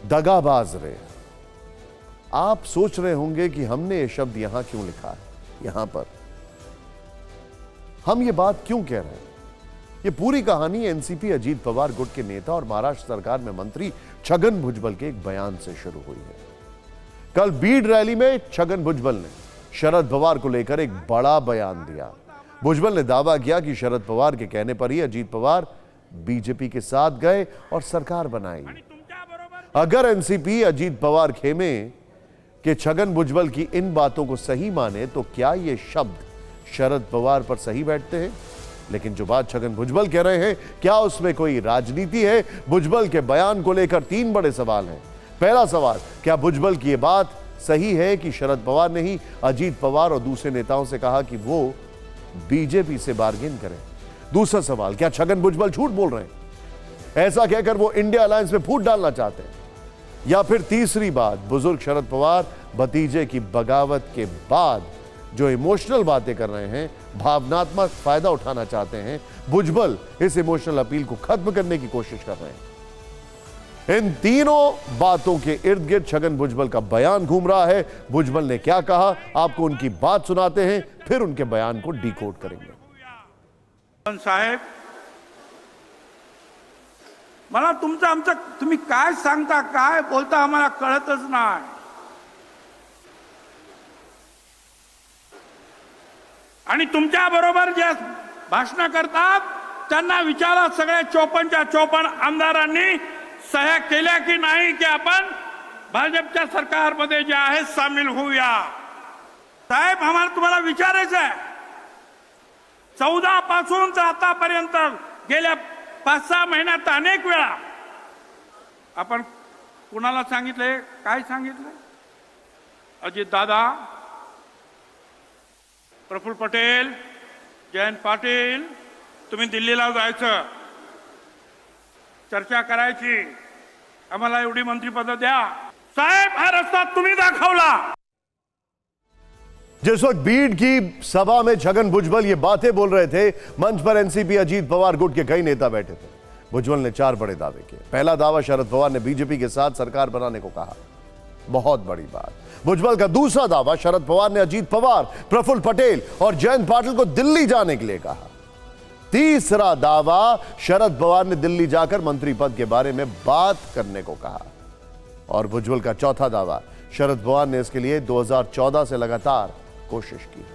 दगाबाज रहे। आप सोच रहे होंगे कि हमने ये शब्द यहां क्यों लिखा है, यहां पर हम ये बात क्यों कह रहे हैं। ये पूरी कहानी एनसीपी अजीत पवार गुट के नेता और महाराष्ट्र सरकार में मंत्री छगन भुजबल के एक बयान से शुरू हुई है। कल बीड रैली में छगन भुजबल ने शरद पवार को लेकर एक बड़ा बयान दिया। भुजबल ने दावा किया कि शरद पवार के कहने पर ही अजीत पवार बीजेपी के साथ गए और सरकार बनाई। अगर एनसीपी अजीत पवार खेमे कि छगन भुजबल की इन बातों को सही माने तो क्या ये शब्द शरद पवार पर सही बैठते हैं? लेकिन जो बात छगन भुजबल कह रहे हैं, क्या उसमें कोई राजनीति है? भुजबल के बयान को लेकर 3 बड़े सवाल हैं। पहला सवाल, क्या भुजबल की यह बात सही है कि शरद पवार ने ही अजीत पवार और दूसरे नेताओं से कहा कि वो बीजेपी से बार्गेन करें? दूसरा सवाल, क्या छगन भुजबल झूठ बोल रहे हैं, ऐसा कहकर वो इंडिया अलायंस में फूट डालना चाहते हैं? या फिर तीसरी बात, बुजुर्ग शरद पवार भतीजे की बगावत के बाद जो इमोशनल बातें कर रहे हैं, भावनात्मक फायदा उठाना चाहते हैं, भुजबल इस इमोशनल अपील को खत्म करने की कोशिश कर रहे हैं। इन तीनों बातों के इर्द गिर्द छगन भुजबल का बयान घूम रहा है। भुजबल ने क्या कहा, आपको उनकी बात सुनाते हैं, फिर उनके बयान को डिकोड करेंगे। साहेब, मला तुमचं आमचं तुम्ही काय सांगता, काय बोलता आम्हाला कळतच नाही। आणि तुमच्या बरोबर जे भाषण करतात त्यांना विचारा, सगळे 54च्या 54 आमदारांनी सह्या केल्या की नाही की आपण भाजपच्या सरकारमध्ये जे आहे सामील होऊया। साहेब, आम्हाला तुम्हाला विचारायचं आहे, 14 पासून तर आतापर्यंत गेल्या 5-6 महिन्यात अनेक वेळा आपण कुणाला सांगितले, काय सांगितले? अजित दादा, प्रफुल्ल पटेल, जयंत पाटील, तुम्ही दिल्लीला जायचं, चर्चा करायची, आम्हाला एवढी मंत्रिपद द्या। साहेब, हा रस्ता तुम्ही दाखवला। जिस वक्त बीड की सभा में छगन भुजबल ये बातें बोल रहे थे, मंच पर एनसीपी अजीत पवार गुट के कई नेता बैठे थे। भुजबल ने 4 बड़े दावे किए। पहला दावा, शरद पवार ने बीजेपी के साथ सरकार बनाने को कहा, बहुत बड़ी बात। भुजबल का दूसरा दावा, शरद पवार ने अजीत पवार, प्रफुल्ल पटेल और जयंत पाटिल को दिल्ली जाने के लिए कहा। तीसरा दावा, शरद पवार ने दिल्ली जाकर मंत्री पद के बारे में बात करने को कहा। और भुजबल का चौथा दावा, शरद पवार ने इसके लिए 2014 से लगातार कोशिश की।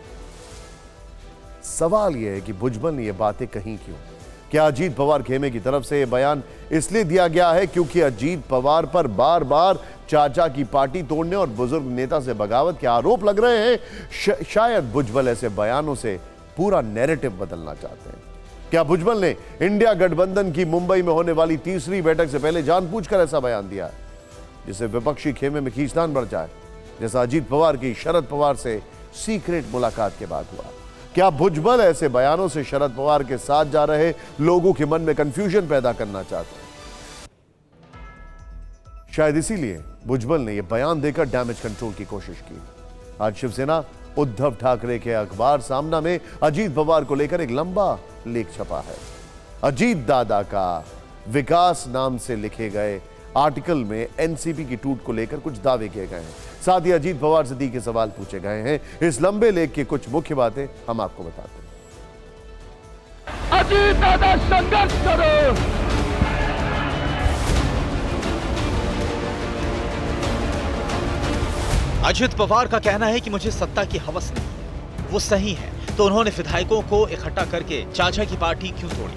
सवाल यह है कि भुजबल ने यह बातें कही क्यों? क्या अजीत पवार खेमे की तरफ से यह बयान इसलिए दिया गया है क्योंकि अजीत पवार पर बार बार चाचा की पार्टी तोड़ने और बुजुर्ग नेता से बगावत के आरोप लग रहे हैं? शायद भुजबल ऐसे बयानों से पूरा नैरेटिव बदलना चाहते हैं। क्या भुजबल ने इंडिया गठबंधन की मुंबई में होने वाली तीसरी बैठक से पहले जानबूझकर ऐसा बयान दिया है जिससे विपक्षी खेमे में खींचतान बढ़ जाए, जैसा अजीत पवार की शरद पवार से सीक्रेट मुलाकात के बाद हुआ? क्या भुजबल ऐसे बयानों से शरद पवार के साथ जा रहे लोगों के मन में कंफ्यूजन पैदा करना चाहते हैं? शायद इसीलिए भुजबल ने यह बयान देकर डैमेज कंट्रोल की कोशिश की। आज शिवसेना उद्धव ठाकरे के अखबार सामना में अजीत पवार को लेकर एक लंबा लेख छपा है। अजीत दादा का विकास नाम से लिखे गए आर्टिकल में एनसीपी की टूट को लेकर कुछ दावे किए गए हैं। साथ ही अजीत पवार से तीखे सवाल पूछे गए हैं। इस लंबे लेख की कुछ मुख्य बातें हम आपको बताते हैं। अजीत दादा, संघर्ष करो। अजित पवार का कहना है कि मुझे सत्ता की हवस नहीं है। वो सही है तो उन्होंने विधायकों को इकट्ठा करके चाचा की पार्टी क्यों तोड़ी?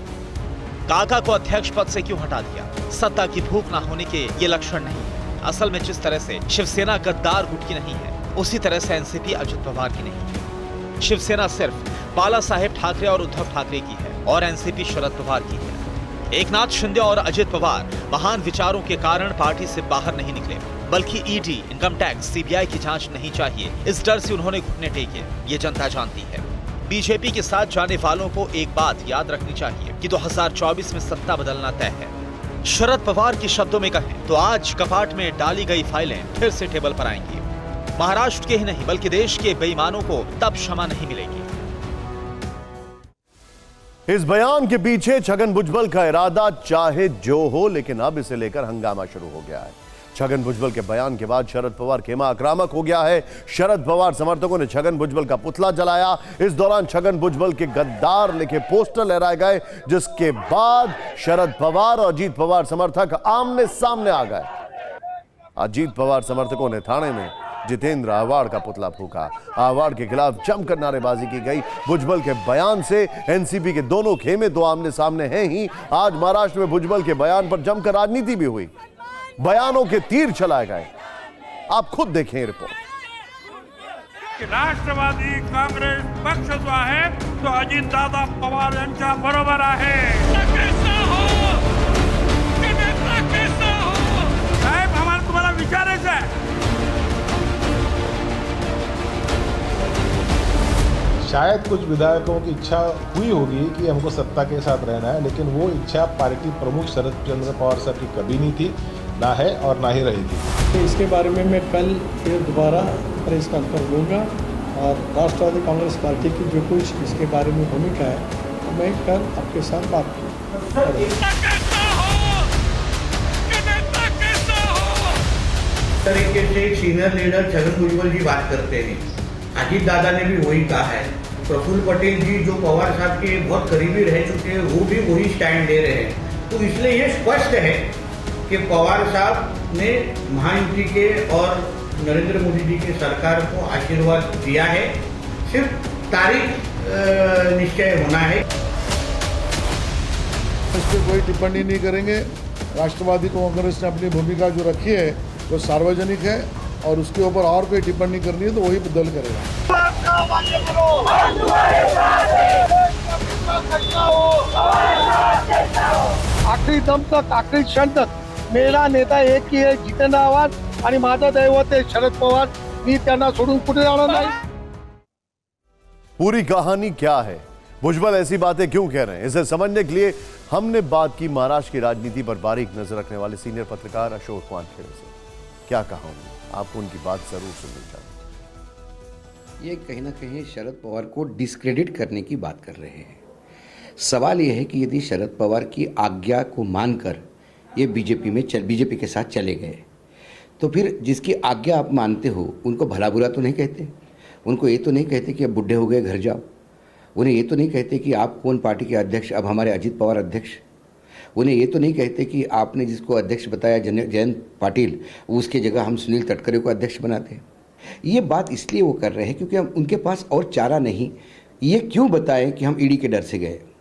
काका को अध्यक्ष पद से क्यों हटा दिया? सत्ता की भूख ना होने के ये लक्षण नहीं है। असल में जिस तरह से शिवसेना गद्दार गुट की नहीं है, उसी तरह से एनसीपी अजित पवार की नहीं है। शिवसेना सिर्फ बाला साहेब ठाकरे और उद्धव ठाकरे की है और एनसीपी शरद पवार की है। एकनाथ शिंदे और अजित पवार महान विचारों के कारण पार्टी से बाहर नहीं निकले, बल्कि ईडी, इनकम टैक्स, सीबीआई की जांच नहीं चाहिए, इस डर से उन्होंने घुटने टेके। ये जनता जानती है। बीजेपी के साथ जाने वालों को एक बात याद रखनी चाहिए कि 2024 में सत्ता बदलना तय है। शरद पवार के शब्दों में कहें तो आज कपाट में डाली गई फाइलें फिर से टेबल पर आएंगी। महाराष्ट्र के ही नहीं बल्कि देश के बेईमानों को तब क्षमा नहीं मिलेगी। इस बयान के पीछे छगन भुजबल का इरादा चाहे जो हो, लेकिन अब इसे लेकर हंगामा शुरू हो गया है। छगन भुजबल के बयान के बाद शरद पवार खेमा आक्रामक हो गया है। शरद पवार समर्थकों ने छगन भुजबल का पुतला जलाया। इस दौरान छगन भुजबल के गद्दार लिखे पोस्टर लहराए गए, जिसके बाद शरद पवार और अजीत पवार समर्थक आमने सामने आ गए। अजीत पवार समर्थकों ने थाने में जितेंद्र आह्वाड़ का पुतला फूका। आह्वाड़ के खिलाफ जमकर नारेबाजी की गई। भुजबल के बयान से एनसीपी के दोनों खेमे तो आमने सामने हैं ही, आज महाराष्ट्र में भुजबल के बयान पर जमकर राजनीति भी हुई। बयानों के तीर चलाए गए। आप खुद देखें रिपोर्ट। राष्ट्रवादी काँग्रेस पक्ष जो आहे तो अजितदादा पवार यांच्या बरोबर आहे। साहेब, आम्हाला तुम्हाला विचारायचं आहे, शायद कुछ विधायकों की इच्छा हुई होगी कि हमको सत्ता के साथ रहना है, लेकिन वो इच्छा पार्टी प्रमुख शरद चंद्र पवार साहब की कभी नहीं थी, ना है और ना ही रहेगी। तो इसके बारे में मैं कल फिर दोबारा प्रेस कॉन्फ्रेंस लूँगा और राष्ट्रवादी कांग्रेस पार्टी की जो कुछ इसके बारे में भूमिका है तो मैं कल आपके साथ बात करूँगा। तरीके से सीनियर लीडर छगन भुजबल जी बात करते हैं, अजीत दादा ने भी वही कहा है, प्रफुल्ल पटेल जी जो पवार साहब के बहुत करीबी रह चुके हैं वो भी वही स्टैंड ले रहे हैं। तो इसलिए ये स्पष्ट है कि पवार साहब ने महायुति के और नरेंद्र मोदी जी की सरकार को आशीर्वाद दिया है, सिर्फ तारीख निश्चय होना है। इस पर कोई टिप्पणी नहीं करेंगे। राष्ट्रवादी कांग्रेस ने अपनी भूमिका जो रखी है वो सार्वजनिक है और उसके ऊपर और कोई टिप्पणी करनी है तो वही बदल करेगा। आखरी दम तक, आखरी क्षण तक मेरा नेता एक ही है, जितेंद्र आव्हाड आणि माझं दैवत आहे शरद पवार। मी त्यांना सोडून कुठे जाणार नाही। पूरी कहानी क्या है, भुजबल ऐसी बातें क्यों कह रहे हैं, इसे समझने के लिए हमने बात की महाराष्ट्र की राजनीति पर बारीक नजर रखने वाले सीनियर पत्रकार अशोक वानखेड़े से। क्या कहा उन्होंने, आपको उनकी बात जरूर सुननी चाहिए। ये कहीं ना कहीं शरद पवार को डिस्क्रेडिट करने की बात कर रहे हैं। सवाल यह है कि यदि शरद पवार की आज्ञा को मानकर ये बीजेपी के साथ चले गए तो फिर जिसकी आज्ञा आप मानते हो उनको भला बुरा तो नहीं कहते, उनको ये तो नहीं कहते कि अब बुढ़े हो गए घर जाओ, उन्हें ये तो नहीं कहते कि आप कौन पार्टी के अध्यक्ष, अब हमारे अजीत पवार अध्यक्ष, उन्हें ये तो नहीं कहते कि आपने जिसको अध्यक्ष बताया जयंत पाटिल उसके जगह हम सुनील तटकरे को अध्यक्ष बनाते हैं। ये बात इसलिए वो कर रहे हैं क्योंकि हम उनके पास और चारा नहीं। ये क्यों बताएं कि हम ईडी के डर से गए।